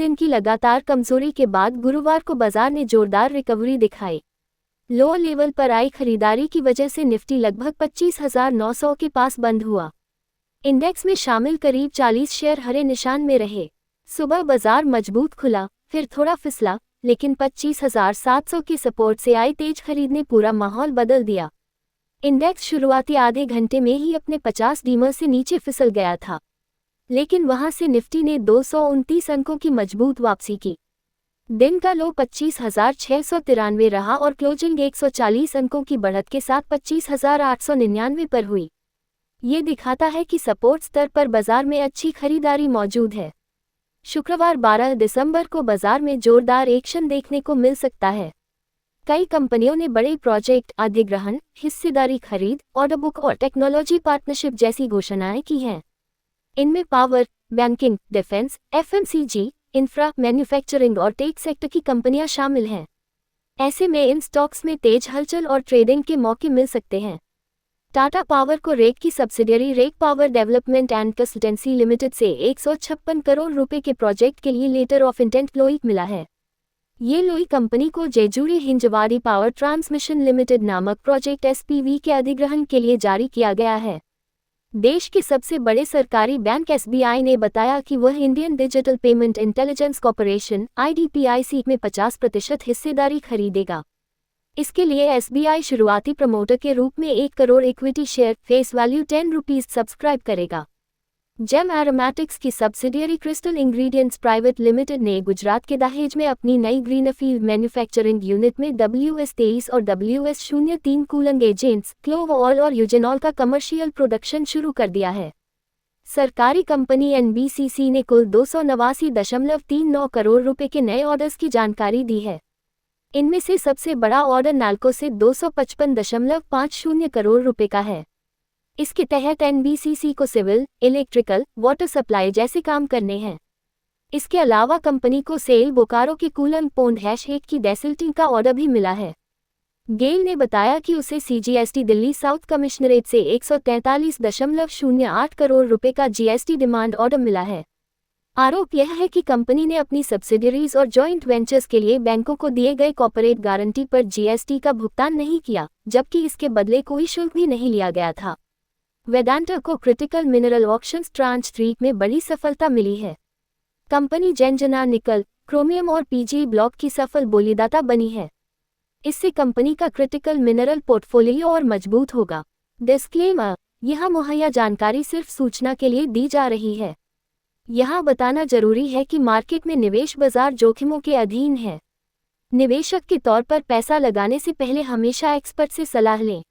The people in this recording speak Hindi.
दिन की लगातार कमजोरी के बाद गुरुवार को बाजार ने जोरदार रिकवरी दिखाई। लो लेवल पर आई खरीदारी की वजह से निफ्टी लगभग 25,900 के पास बंद हुआ। इंडेक्स में शामिल करीब 40 शेयर हरे निशान में रहे। सुबह बाजार मजबूत खुला, फिर थोड़ा फिसला, लेकिन 25,700 की सपोर्ट से आई तेज खरीद ने पूरा माहौल बदल दिया। इंडेक्स शुरुआती आधे घंटे में ही अपने 50 डीमर से नीचे फिसल गया था, लेकिन वहां से निफ्टी ने 229 अंकों की मजबूत वापसी की। दिन का लो 25,693 रहा और क्लोजिंग 140 अंकों की बढ़त के साथ 25,899 पर हुई। ये दिखाता है कि सपोर्ट स्तर पर बाजार में अच्छी खरीदारी मौजूद है। शुक्रवार 12 दिसंबर को बाजार में जोरदार एक्शन देखने को मिल सकता है। कई कंपनियों ने बड़े प्रोजेक्ट, अधिग्रहण, हिस्सेदारी खरीद, ऑर्डर बुक और टेक्नोलॉजी पार्टनरशिप जैसी घोषणाएं की हैं। इनमें power, banking, defence, FMCG, infra, manufacturing और टेक सेक्टर की कंपनियां शामिल हैं। ऐसे में इन स्टॉक्स में तेज हलचल और ट्रेडिंग के मौके मिल सकते हैं। टाटा पावर को रेक की subsidiary REC power development and consultancy limited से 156 करोड़ रुपए के प्रोजेक्ट के लिए लेटर ऑफ इंटेंट लोई मिला है। ये लोई कंपनी को Jejuri Hinjawadi power transmission limited नामक प्रोजेक्ट एसपीवी के अधिग्रहण के लिए जारी किया गया है। देश के सबसे बड़े सरकारी बैंक एसबीआई ने बताया कि वह Indian digital payment intelligence corporation (IDPIC) में 50% हिस्सेदारी खरीदेगा। इसके लिए एसबीआई शुरुआती प्रमोटर के रूप में 1 crore equity share, face value ₹10 subscribe करेगा। जेम एरोमेटिक्स की subsidiary crystal ingredients private limited ने गुजरात के दहेज में अपनी नई ग्रीनफील्ड मैन्युफैक्चरिंग यूनिट में WS-23 और WS-03 कूलिंग एजेंट्स, क्लोवॉल और यूजेनॉल का कमर्शियल प्रोडक्शन शुरू कर दिया है। सरकारी कंपनी NBCC ने कुल 289.39 करोड़ रुपए के नए ऑर्डर्स की जानकारी दी है। इनमें से सबसे बड़ा ऑर्डर नाल्को से 255.50 करोड़ रुपए का है। इसके तहत NBCC को सिविल, इलेक्ट्रिकल, वाटर सप्लाई जैसे काम करने हैं। इसके अलावा कंपनी को सेल बोकारो के कूलन पोंड #1 की डेसिल्टिंग का ऑर्डर भी मिला है। गेल ने बताया कि उसे CGST दिल्ली साउथ कमिश्नरेट से 143.08 करोड़ रुपए का GST डिमांड ऑर्डर मिला है। आरोप यह है कि कंपनी ने अपनी सब्सिडियरीज और जॉइंट वेंचर्स के लिए बैंकों को दिए गए कॉर्पोरेट गारंटी पर GST का भुगतान नहीं किया, जबकि इसके बदले कोई शुल्क भी नहीं लिया गया था। वेदांता को क्रिटिकल मिनरल ऑक्शंस ट्रांच 3 में बड़ी सफलता मिली है। कंपनी जेंजना निकल, क्रोमियम और PGE ब्लॉक की सफल बोलीदाता बनी है। इससे कंपनी का क्रिटिकल मिनरल पोर्टफोलियो और मजबूत होगा। डिस्क्लेमर: यह मुहैया जानकारी सिर्फ सूचना के लिए दी जा रही है। यह बताना जरूरी है कि मार्केट में निवेश बाजार जोखिमों के अधीन है। निवेशक के तौर पर पैसा लगाने से पहले हमेशा एक्सपर्ट से सलाह लें।